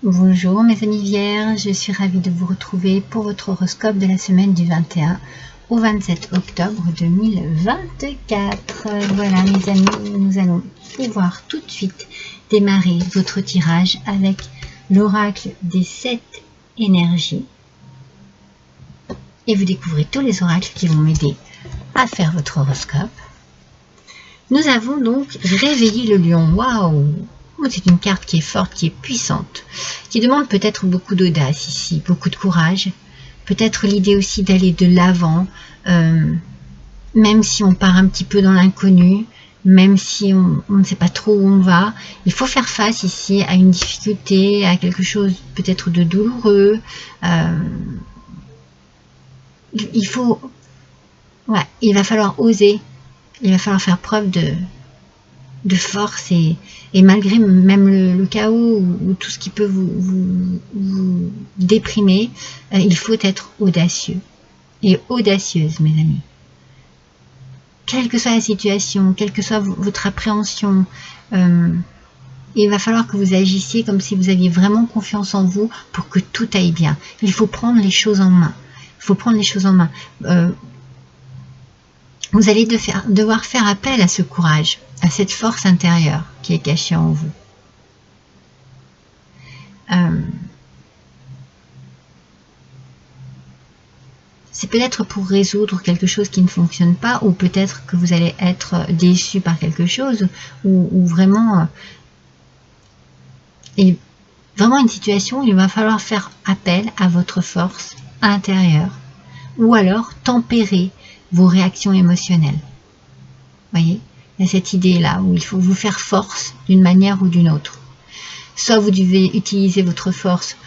Bonjour mes amis vierges, je suis ravie de vous retrouver pour votre horoscope de la semaine du 21 au 27 octobre 2024. Voilà mes amis, nous allons pouvoir tout de suite démarrer votre tirage avec l'oracle des 7 énergies. Et vous découvrez tous les oracles qui vont m'aider à faire votre horoscope. Nous avons donc réveillé le lion. Waouh! C'est une carte qui est forte, qui est puissante, qui demande peut-être beaucoup d'audace ici, beaucoup de courage, peut-être l'idée aussi d'aller de l'avant, même si on part un petit peu dans l'inconnu, même si on ne sait pas trop où on va, il faut faire face ici à une difficulté, à quelque chose peut-être de douloureux. Il va falloir oser, il va falloir faire preuve de force et malgré même le chaos ou tout ce qui peut vous déprimer, il faut être audacieux et audacieuse mes amis. Quelle que soit la situation, quelle que soit votre appréhension, il va falloir que vous agissiez comme si vous aviez vraiment confiance en vous pour que tout aille bien. Il faut prendre les choses en main. Il faut prendre les choses en main. Vous allez devoir faire appel à ce courage, à cette force intérieure qui est cachée en vous. C'est peut-être pour résoudre quelque chose qui ne fonctionne pas, ou peut-être que vous allez être déçu par quelque chose, ou vraiment, vraiment une situation où il va falloir faire appel à votre force intérieure, ou alors tempérer vos réactions émotionnelles. Voyez, il y a cette idée-là où il faut vous faire force d'une manière ou d'une autre. Soit vous devez utiliser votre force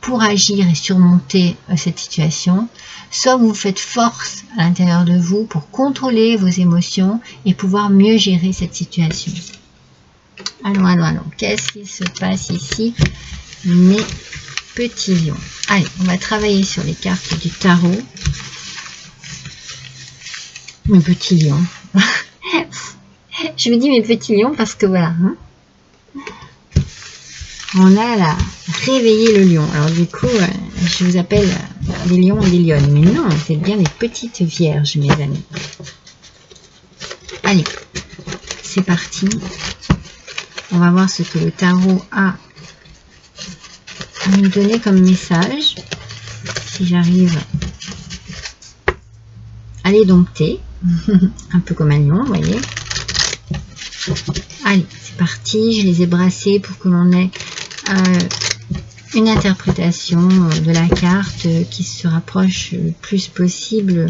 pour agir et surmonter cette situation, soit vous faites force à l'intérieur de vous pour contrôler vos émotions et pouvoir mieux gérer cette situation. Allons. Qu'est-ce qui se passe ici, mes petits lions? Allez, on va travailler sur les cartes du tarot. Mes petits lions. Je vous dis mes petits lions parce que voilà. On a là réveillé le lion. Alors du coup, je vous appelle des lions et des lionnes. Mais non, c'est bien des petites vierges, mes amis. Allez, c'est parti. On va voir ce que le tarot a à nous donner comme message. Si j'arrive à les dompter. Un peu comme un lion, vous voyez. Allez, c'est parti. Je les ai brassés pour que l'on ait une interprétation de la carte qui se rapproche le plus possible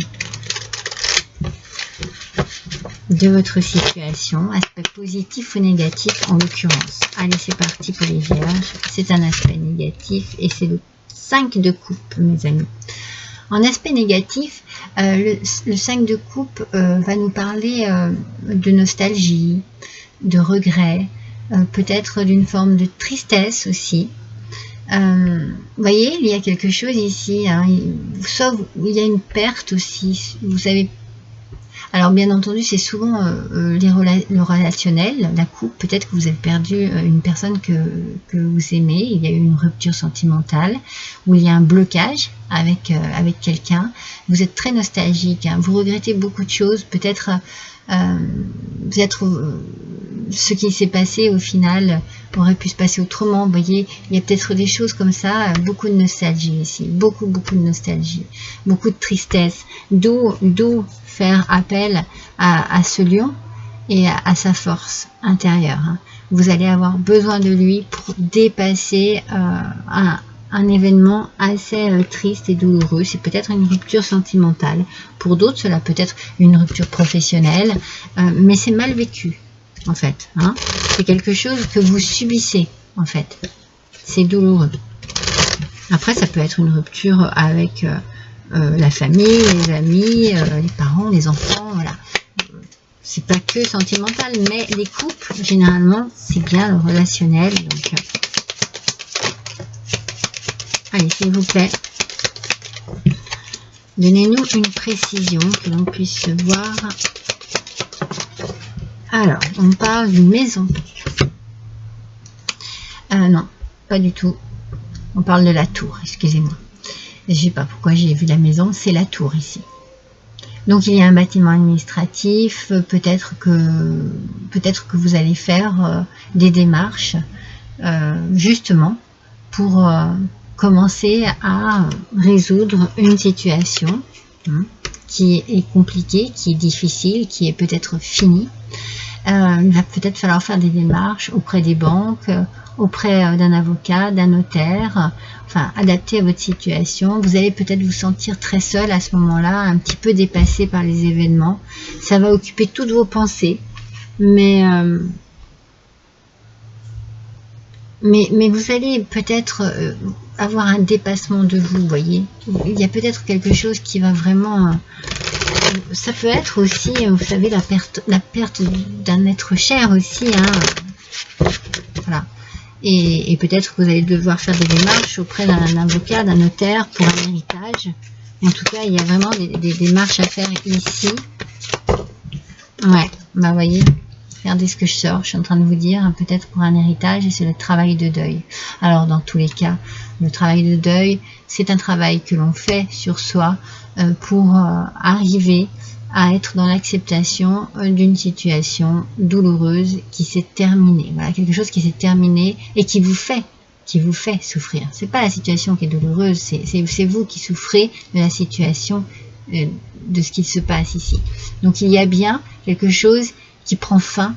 de votre situation, aspect positif ou négatif en l'occurrence. Allez, c'est parti pour les vierges. C'est un aspect négatif et c'est le 5 de coupe, mes amis. En aspect négatif, le 5 de coupe va nous parler de nostalgie, de regret, peut-être d'une forme de tristesse aussi. Vous voyez, il y a quelque chose ici, hein, soit il y a une perte aussi, vous savez. Alors bien entendu, c'est souvent le relationnel, la coupe. Peut-être que vous avez perdu une personne que vous aimez, il y a eu une rupture sentimentale, ou il y a un blocage avec quelqu'un. Vous êtes très nostalgique, hein, vous regrettez beaucoup de choses, peut-être ce qui s'est passé au final aurait pu se passer autrement. Vous voyez, il y a peut-être des choses comme ça, beaucoup de nostalgie ici, beaucoup de nostalgie, beaucoup de tristesse, d'où faire appel à ce lion et à sa force intérieure. Hein. Vous allez avoir besoin de lui pour dépasser un événement assez triste et douloureux. C'est peut-être une rupture sentimentale. Pour d'autres, cela peut être une rupture professionnelle, mais c'est mal vécu, en fait. Hein. C'est quelque chose que vous subissez, en fait. C'est douloureux. Après, ça peut être une rupture avec la famille, les amis, les parents, les enfants, voilà. C'est pas que sentimental, mais les couples, généralement, c'est bien le relationnel. Donc, allez, s'il vous plaît, donnez-nous une précision que l'on puisse voir. Alors, on parle d'une maison. Non, pas du tout. On parle de la tour, excusez-moi. Je ne sais pas pourquoi j'ai vu la maison, c'est la tour ici. Donc il y a un bâtiment administratif, peut-être que vous allez faire des démarches justement pour commencer à résoudre une situation qui est compliquée, qui est difficile, qui est peut-être finie. Il va peut-être falloir faire des démarches auprès des banques, auprès d'un avocat, d'un notaire, enfin adapté à votre situation. Vous allez peut-être vous sentir très seul à ce moment-là, un petit peu dépassé par les événements. Ça va occuper toutes vos pensées, mais vous allez peut-être avoir un dépassement de vous, voyez. Il y a peut-être quelque chose qui va vraiment... ça peut être aussi, vous savez, la perte d'un être cher aussi, hein. Voilà. Et peut-être que vous allez devoir faire des démarches auprès d'un avocat, d'un notaire pour un héritage. En tout cas, il y a vraiment des démarches à faire ici. Ouais, bah voyez, regardez ce que je sors. Je suis en train de vous dire, peut-être pour un héritage, et c'est le travail de deuil. Alors, dans tous les cas, le travail de deuil, c'est un travail que l'on fait sur soi pour arriver à être dans l'acceptation d'une situation douloureuse qui s'est terminée. Voilà, quelque chose qui s'est terminé et qui vous fait souffrir. C'est pas la situation qui est douloureuse, c'est vous qui souffrez de la situation, de ce qui se passe ici. Donc il y a bien quelque chose qui prend fin,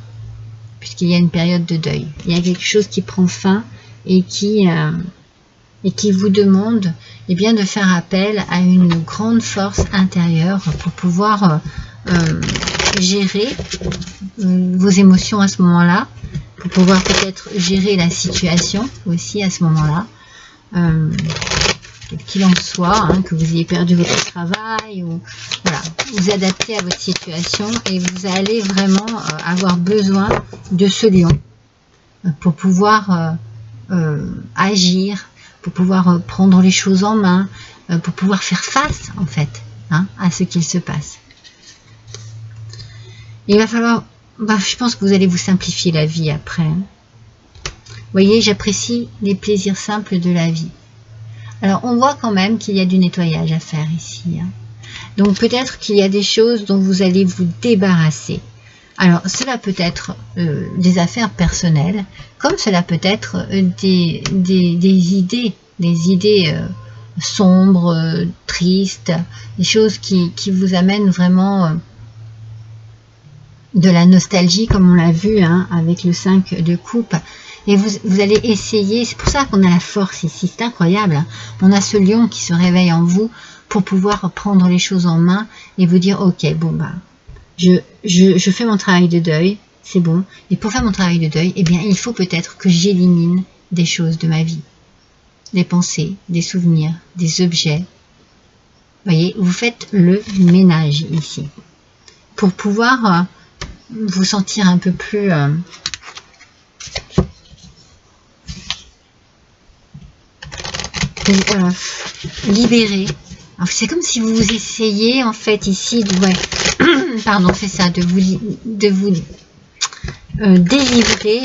puisqu'il y a une période de deuil. Il y a quelque chose qui prend fin et qui vous demande bien, de faire appel à une grande force intérieure pour pouvoir gérer vos émotions à ce moment-là, pour pouvoir peut-être gérer la situation aussi à ce moment-là, quel qu'il en soit, hein, que vous ayez perdu votre travail, ou voilà, vous adaptez à votre situation et vous allez vraiment avoir besoin de ce lion pour pouvoir agir, pour pouvoir prendre les choses en main, pour pouvoir faire face en fait, hein, à ce qu'il se passe. Il va falloir, je pense que vous allez vous simplifier la vie après. Hein. Vous voyez, j'apprécie les plaisirs simples de la vie. Alors on voit quand même qu'il y a du nettoyage à faire ici. Hein. Donc peut-être qu'il y a des choses dont vous allez vous débarrasser. Alors, cela peut être des affaires personnelles, comme cela peut être des idées sombres, tristes, des choses qui vous amènent vraiment de la nostalgie, comme on l'a vu, hein, avec le 5 de coupe. Et vous allez essayer, c'est pour ça qu'on a la force ici, c'est incroyable. Hein. On a ce lion qui se réveille en vous pour pouvoir prendre les choses en main et vous dire, ok, bon bah... Je fais mon travail de deuil, c'est bon. Et pour faire mon travail de deuil, eh bien, il faut peut-être que j'élimine des choses de ma vie. Des pensées, des souvenirs, des objets. Vous voyez, vous faites le ménage ici. Pour pouvoir vous sentir un peu plus... libéré. C'est comme si vous essayez en fait ici de... Ouais, pardon, c'est ça, de vous délivrer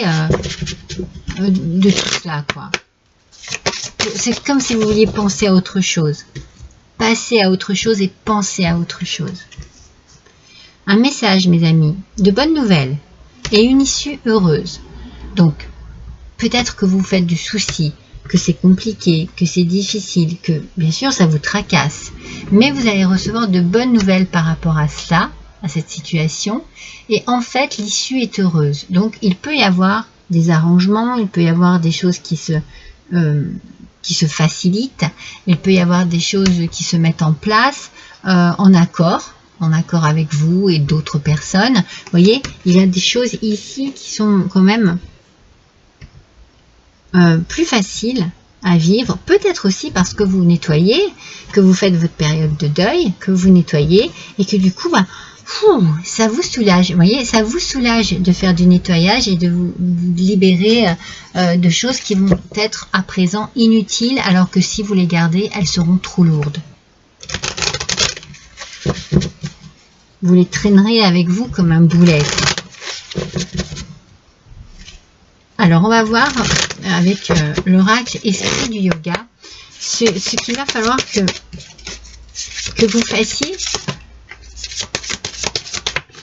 de tout cela, quoi. C'est comme si vous vouliez penser à autre chose, passer à autre chose et penser à autre chose. Un message, mes amis, de bonnes nouvelles et une issue heureuse. Donc, peut-être que vous faites du souci, que c'est compliqué, que c'est difficile, que bien sûr ça vous tracasse, mais vous allez recevoir de bonnes nouvelles par rapport à cela, à cette situation, et en fait l'issue est heureuse. Donc il peut y avoir des arrangements, il peut y avoir des choses qui se facilitent, il peut y avoir des choses qui se mettent en place en accord avec vous et d'autres personnes. Vous voyez, il y a des choses ici qui sont quand même plus faciles à vivre, peut-être aussi parce que vous nettoyez, que vous faites votre période de deuil, que vous nettoyez et que du coup, ça vous soulage. Vous voyez, ça vous soulage de faire du nettoyage et de vous libérer de choses qui vont être à présent inutiles, alors que si vous les gardez, elles seront trop lourdes. Vous les traînerez avec vous comme un boulet. Alors, on va voir avec l'oracle esprit du yoga, ce qu'il va falloir que vous fassiez,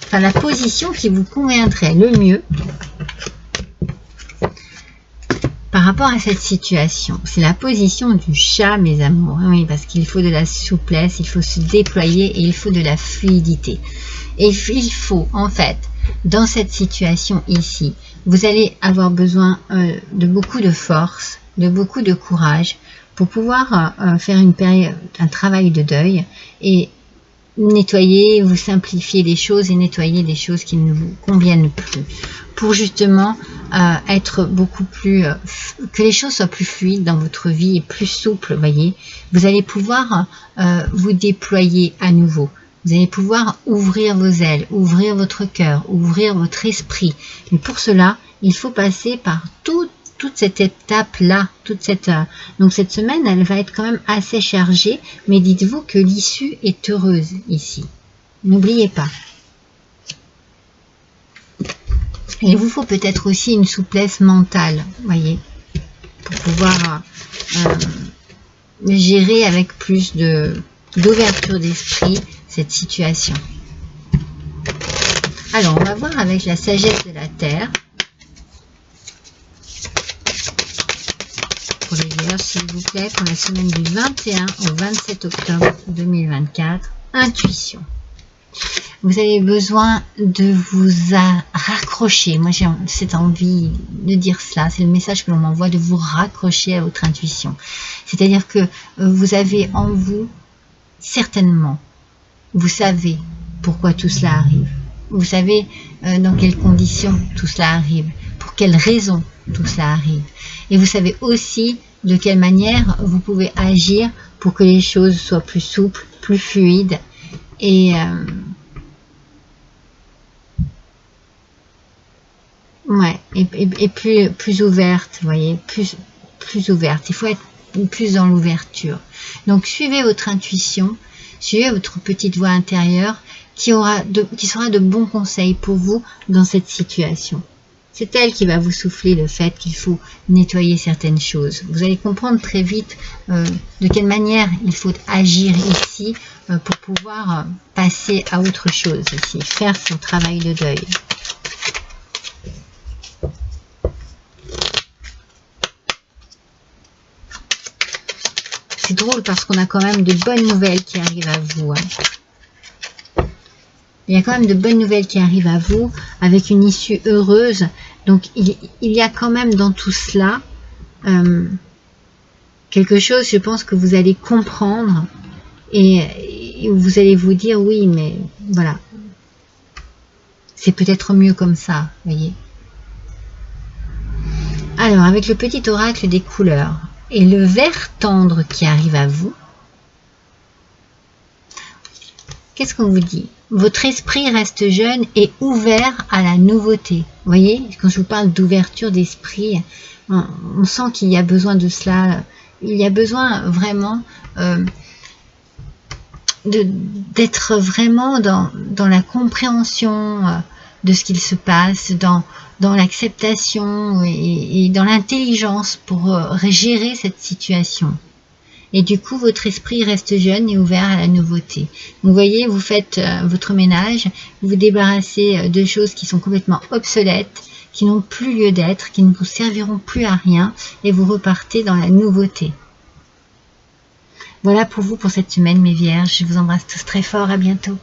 enfin la position qui vous conviendrait le mieux par rapport à cette situation. C'est la position du chat, mes amours. Oui, parce qu'il faut de la souplesse, il faut se déployer et il faut de la fluidité. Et il faut, en fait, dans cette situation ici, vous allez avoir besoin de beaucoup de force, de beaucoup de courage pour pouvoir faire un travail de deuil et nettoyer, vous simplifier les choses et nettoyer les choses qui ne vous conviennent plus, pour justement être beaucoup plus, que les choses soient plus fluides dans votre vie et plus souples, voyez. Vous allez pouvoir vous déployer à nouveau. Vous allez pouvoir ouvrir vos ailes, ouvrir votre cœur, ouvrir votre esprit. Mais pour cela, il faut passer par toute cette étape-là, donc cette semaine, elle va être quand même assez chargée, mais dites-vous que l'issue est heureuse ici. N'oubliez pas. Et il vous faut peut-être aussi une souplesse mentale, voyez, pour pouvoir gérer avec plus d'ouverture d'esprit cette situation. Alors, on va voir avec la sagesse de la Terre. Pour les vierges, s'il vous plaît, pour la semaine du 21 au 27 octobre 2024, intuition. Vous avez besoin de vous raccrocher. Moi, j'ai cette envie de dire cela. C'est le message que l'on m'envoie, de vous raccrocher à votre intuition. C'est-à-dire que vous avez en vous, certainement, vous savez pourquoi tout cela arrive. Vous savez dans quelles conditions tout cela arrive, pour quelles raisons tout cela arrive. Et vous savez aussi de quelle manière vous pouvez agir pour que les choses soient plus souples, plus fluides et plus ouvertes, vous voyez, plus ouvertes. Il faut être plus dans l'ouverture. Donc suivez votre intuition, suivez votre petite voix intérieure qui sera de bons conseils pour vous dans cette situation. C'est elle qui va vous souffler le fait qu'il faut nettoyer certaines choses. Vous allez comprendre très vite de quelle manière il faut agir ici pour pouvoir passer à autre chose ici, faire son travail de deuil. C'est drôle parce qu'on a quand même de bonnes nouvelles qui arrivent à vous. Il y a quand même de bonnes nouvelles qui arrivent à vous avec une issue heureuse. Donc il y a quand même dans tout cela quelque chose, je pense, que vous allez comprendre et vous allez vous dire oui, mais voilà, c'est peut-être mieux comme ça, voyez. Alors avec le petit oracle des couleurs et le vert tendre qui arrive à vous, qu'est-ce qu'on vous dit? Votre esprit reste jeune et ouvert à la nouveauté. Vous voyez, quand je vous parle d'ouverture d'esprit, on sent qu'il y a besoin de cela. Il y a besoin vraiment d'être vraiment dans la compréhension de ce qu'il se passe, dans l'acceptation et dans l'intelligence pour gérer cette situation. Et du coup, votre esprit reste jeune et ouvert à la nouveauté. Vous voyez, vous faites votre ménage, vous vous débarrassez de choses qui sont complètement obsolètes, qui n'ont plus lieu d'être, qui ne vous serviront plus à rien, et vous repartez dans la nouveauté. Voilà pour vous pour cette semaine, mes vierges. Je vous embrasse tous très fort. À bientôt.